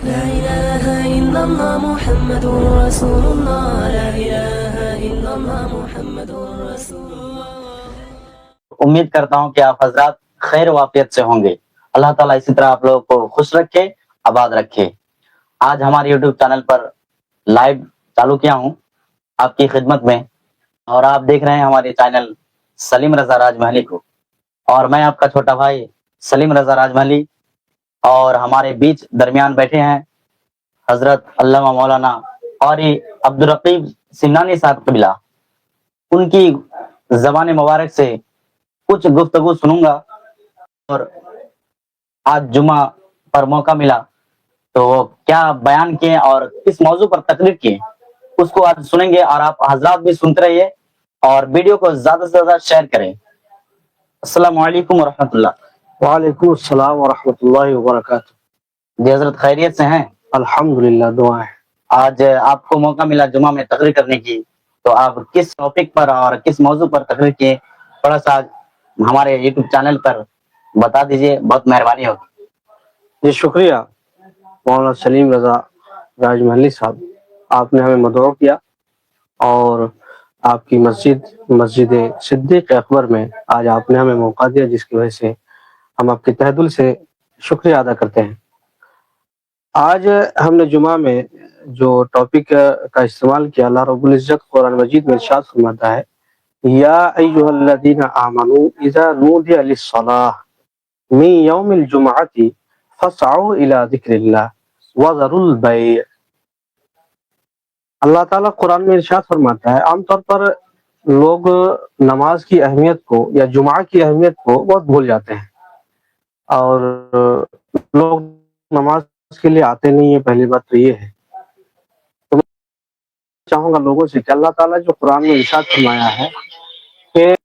لا إله إلا الله محمد رسول الله لا إله إلا الله محمد رسول الله. امید کرتا ہوں کہ آپ حضرات خیر و عافیت سے ہوں گے. اللہ تعالیٰ اسی طرح آپ لوگوں کو خوش رکھے، آباد رکھے. آج ہمارے یوٹیوب چینل پر لائیو چالو کیا ہوں آپ کی خدمت میں، اور آپ دیکھ رہے ہیں ہمارے چینل سلیم رضا راج محلی کو، اور میں آپ کا چھوٹا بھائی سلیم رضا راج محلی. اور ہمارے بیچ درمیان بیٹھے ہیں حضرت علامہ مولانا قاری عبدالرقیب سمنانی صاحب قبلہ. ان کی زبان مبارک سے کچھ گفتگو سنوں گا، اور آج جمعہ پر موقع ملا تو وہ کیا بیان کیے اور کس موضوع پر تقریر کیے اس کو آج سنیں گے، اور آپ حضرات بھی سنتے رہیے اور ویڈیو کو زیادہ سے زیادہ شیئر کریں. السلام علیکم ورحمۃ اللہ. وعلیکم السلام ورحمۃ اللہ وبرکاتہ. جی حضرت خیریت سے ہیں؟ الحمدللہ، دعا ہے. آج آپ کو موقع ملا جمعہ میں تقریر کرنے کی، تو آپ کس ٹاپک پر اور کس موضوع پر تقریر کیے تھوڑا سا ہمارے یوٹیوب چینل پر بتا دیجیے، بہت مہربانی ہوگی. جی شکریہ مولانا سلیم رضا راج محلی صاحب، آپ نے ہمیں مدعو کیا اور آپ کی مسجد صدیق اکبر میں آج آپ نے ہمیں موقع دیا، جس کی وجہ سے ہم آپ کے تہ دل سے شکریہ ادا کرتے ہیں. آج ہم نے جمعہ میں جو ٹاپک کا استعمال کیا، اللہ رب العزت قرآن مجید میں ارشاد فرماتا ہے، یا ایھا الذین آمنوا اذا نودی للصلاۃ من یوم الجمعۃ فاسعوا الی ذکر اللہ وذروا البیع. اللہ تعالیٰ قرآن میں ارشاد فرماتا ہے، عام طور پر لوگ نماز کی اہمیت کو یا جمعہ کی اہمیت کو بہت بھول جاتے ہیں، اور لوگ نماز کے لیے آتے نہیں ہیں. پہلی بات تو یہ ہے. تو میں چاہوں گا لوگوں سے کہ اللہ تعالیٰ جو قرآن میں ارشاد فرمایا ہے کہ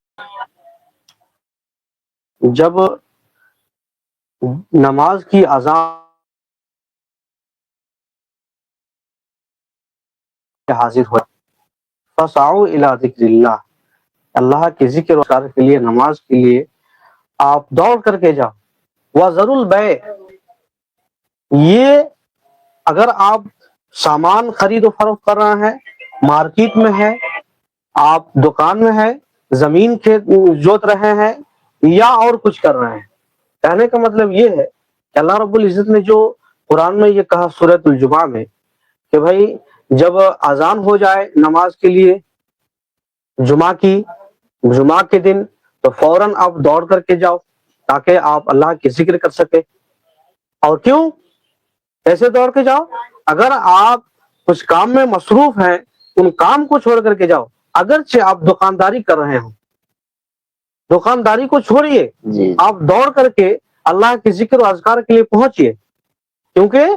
جب نماز کی اذان حاضر ہو فسعوا الی ذکر اللہ، اللہ کے ذکر و اذکار کے لیے، نماز کے لیے آپ دوڑ کر کے جاؤ. وذروا البیع، یہ اگر آپ سامان خرید و فروخت کر رہے ہیں، مارکیٹ میں ہے، آپ دکان میں ہے، زمین جوت رہے ہیں یا اور کچھ کر رہے ہیں، کہنے کا مطلب یہ ہے کہ اللہ رب العزت نے جو قرآن میں یہ کہا سورۃ الجمعہ میں کہ بھائی جب اذان ہو جائے نماز کے لیے جمعہ کے دن، تو فوراً آپ دوڑ کر کے جاؤ تاکہ آپ اللہ کی ذکر کر سکے. اور کیوں ایسے دوڑ کے جاؤ؟ اگر آپ کچھ کام میں مصروف ہیں، ان کام کو چھوڑ کر کے جاؤ. اگرچہ آپ دکانداری کر رہے ہوں، دکانداری کو چھوڑیے، آپ دوڑ کر کے اللہ کے ذکر و اذکار کے لیے پہنچیے. کیونکہ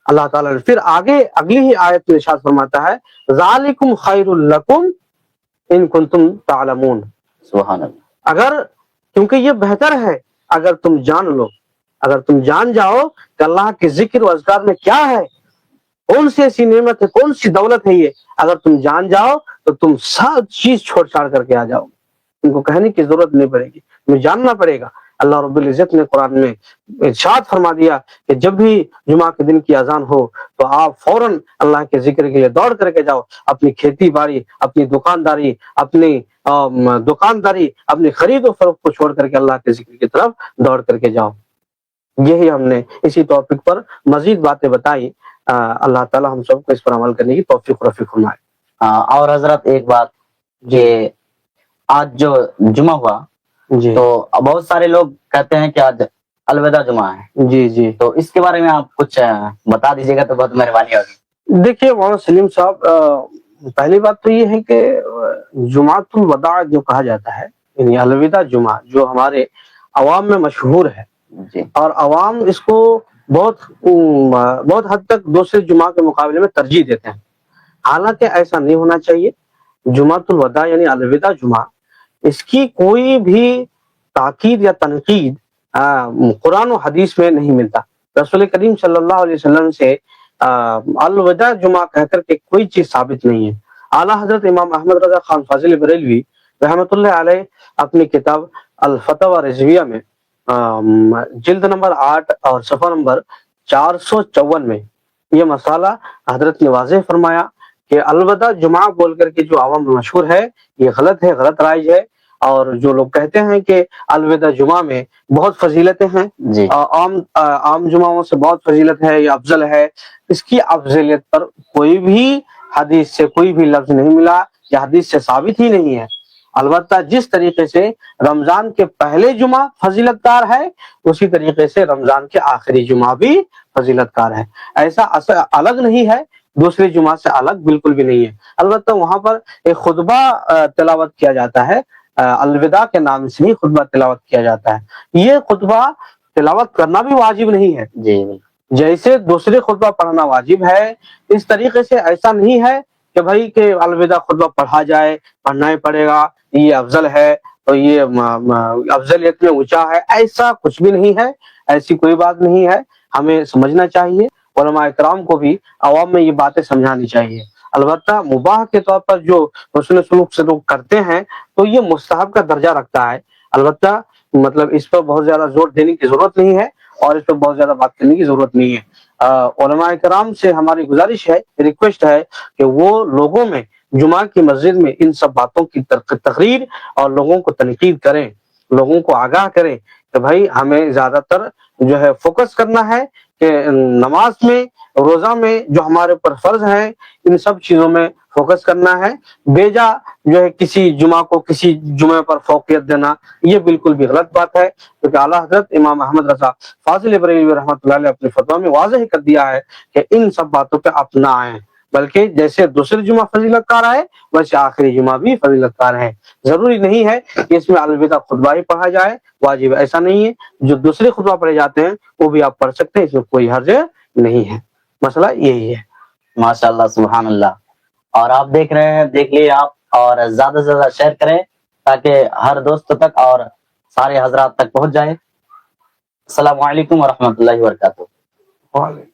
اللہ تعالیٰ نے پھر آگے اگلی ہی آیت میں ارشاد فرماتا ہے، ذالکم خیر لکم ان کنتم تعلمون. سبحان اللہ. کیونکہ یہ بہتر ہے اگر تم جان لو، اگر تم جان جاؤ کہ اللہ کے ذکر و اذکار میں کیا ہے، کون سی ایسی نعمت ہے، کون سی دولت ہے یہ، اگر تم جان جاؤ تو تم سب چیز چھوڑ چھاڑ کر کے آ جاؤ. ان کو کہنے کی ضرورت نہیں پڑے گی، تمہیں جاننا پڑے گا. اللہ رب العزت نے قرآن میں ارشاد فرما دیا کہ جب بھی جمعہ کے دن کی اذان ہو تو آپ فوراً اللہ کے ذکر کے لیے دوڑ کر کے جاؤ. اپنی کھیتی باڑی، اپنی دکانداری، اپنی خرید و فروخت کو چھوڑ کر کے اللہ کے ذکر کی طرف دوڑ کر کے جاؤ. یہی ہم نے اسی ٹاپک پر مزید باتیں بتائی. اللہ تعالی ہم سب کو اس پر عمل کرنے کی توفیق و رفیق فرمائے. اور حضرت ایک بات کہ آج جو جمعہ ہوا جی، تو بہت سارے لوگ کہتے ہیں کہ آج الوداع جمعہ ہے. جی جی، تو اس کے بارے میں آپ کچھ بتا دیجیے گا تو بہت مہربانی ہوگی. دیکھیے مولانا سلیم صاحب، پہلی بات تو یہ ہے کہ جمعۃ الوداع جو کہا جاتا ہے، یعنی الوداع جمعہ، جو ہمارے عوام میں مشہور ہے، جی. اور عوام اس کو بہت حد تک دوسرے جمعہ کے مقابلے میں ترجیح دیتے ہیں. حالانکہ ایسا نہیں ہونا چاہیے. جمعۃ الوداع یعنی الوداع جمعہ، اس کی کوئی بھی تاکید یا تنقید قرآن و حدیث میں نہیں ملتا. رسول کریم صلی اللہ علیہ وسلم سے الوداع جمعہ کہہ کر کے کوئی چیز ثابت نہیں ہے. اعلیٰ حضرت امام احمد رضا خان فاضل بریلوی رحمۃ اللہ علیہ اپنی کتاب الفتاوی رضویہ میں جلد نمبر 8 اور صفحہ نمبر 454 میں یہ مسئلہ حضرت نے واضح فرمایا کہ الوداع جمعہ بول کر کے جو عوام میں مشہور ہے یہ غلط ہے، غلط رائج ہے. اور جو لوگ کہتے ہیں کہ الوداع جمعہ میں بہت فضیلتیں ہیں، جی عام جمعوں سے بہت فضیلت ہے، یہ افضل ہے، اس کی افضلیت پر کوئی بھی حدیث سے کوئی بھی لفظ نہیں ملا، یہ حدیث سے ثابت ہی نہیں ہے. البتہ جس طریقے سے رمضان کے پہلے جمعہ فضیلت کار ہے، اسی طریقے سے رمضان کے آخری جمعہ بھی فضیلت کار ہے. ایسا الگ نہیں ہے، دوسرے جمعہ سے الگ بالکل بھی نہیں ہے. البتہ وہاں پر ایک خطبہ تلاوت کیا جاتا ہے، الوداع کے نام سے ہی خطبہ تلاوت کیا جاتا ہے. یہ خطبہ تلاوت کرنا بھی واجب نہیں ہے. جی جیسے دوسرے خطبہ پڑھنا واجب ہے، اس طریقے سے ایسا نہیں ہے کہ بھائی کہ الوداع خطبہ پڑھا جائے، پڑھنا ہی پڑے گا، یہ افضل ہے تو یہ افضلیت میں اونچا ہے. ایسا کچھ بھی نہیں ہے، ایسی کوئی بات نہیں ہے. ہمیں سمجھنا چاہیے، علماء کرام کو بھی عوام میں یہ باتیں سمجھانی چاہیے. البتہ مباح کے طور پر جو حسن سلوک سے لوگ کرتے ہیں تو یہ مستحب کا درجہ رکھتا ہے. البتہ مطلب اس پر بہت زیادہ زور دینے کی ضرورت نہیں ہے اور اس پر بہت زیادہ بات کرنے کی ضرورت نہیں ہے. علماء کرام سے ہماری گزارش ہے، ریکویسٹ ہے کہ وہ لوگوں میں جمعہ کی مسجد میں ان سب باتوں کی تقریر اور لوگوں کو تنقید کریں، لوگوں کو آگاہ کریں کہ بھائی ہمیں زیادہ تر جو ہے فوکس کرنا ہے کہ نماز میں، روزہ میں جو ہمارے اوپر فرض ہیں ان سب چیزوں میں فوکس کرنا ہے. بیجا جو ہے کسی جمعہ کو کسی جمعہ پر فوقیت دینا یہ بالکل بھی غلط بات ہے، کیونکہ اعلیٰ حضرت امام احمد رضا فاضل بریلوی رحمۃ اللہ علیہ اپنے فتویٰ میں واضح کر دیا ہے کہ ان سب باتوں پہ آپ نہ آئیں، بلکہ جیسے دوسرے جمعہ فضیلت کار ہے ویسے آخری جمعہ بھی فضیلت کار ہے. ضروری نہیں ہے کہ اس میں الوداع خطبہ ہی پڑھا جائے، واجب ایسا نہیں ہے. جو دوسرے خطبہ پڑھے جاتے ہیں وہ بھی آپ پڑھ سکتے ہیں، اس میں کوئی حرج نہیں ہے. مسئلہ یہی ہے. ماشاء اللہ، سبحان اللہ. اور آپ دیکھ رہے ہیں، دیکھ لیے آپ، اور زیادہ سے زیادہ شیئر کریں تاکہ ہر دوست تک اور سارے حضرات تک پہنچ جائے. السلام علیکم ورحمۃ اللہ وبرکاتہ. وعلیکم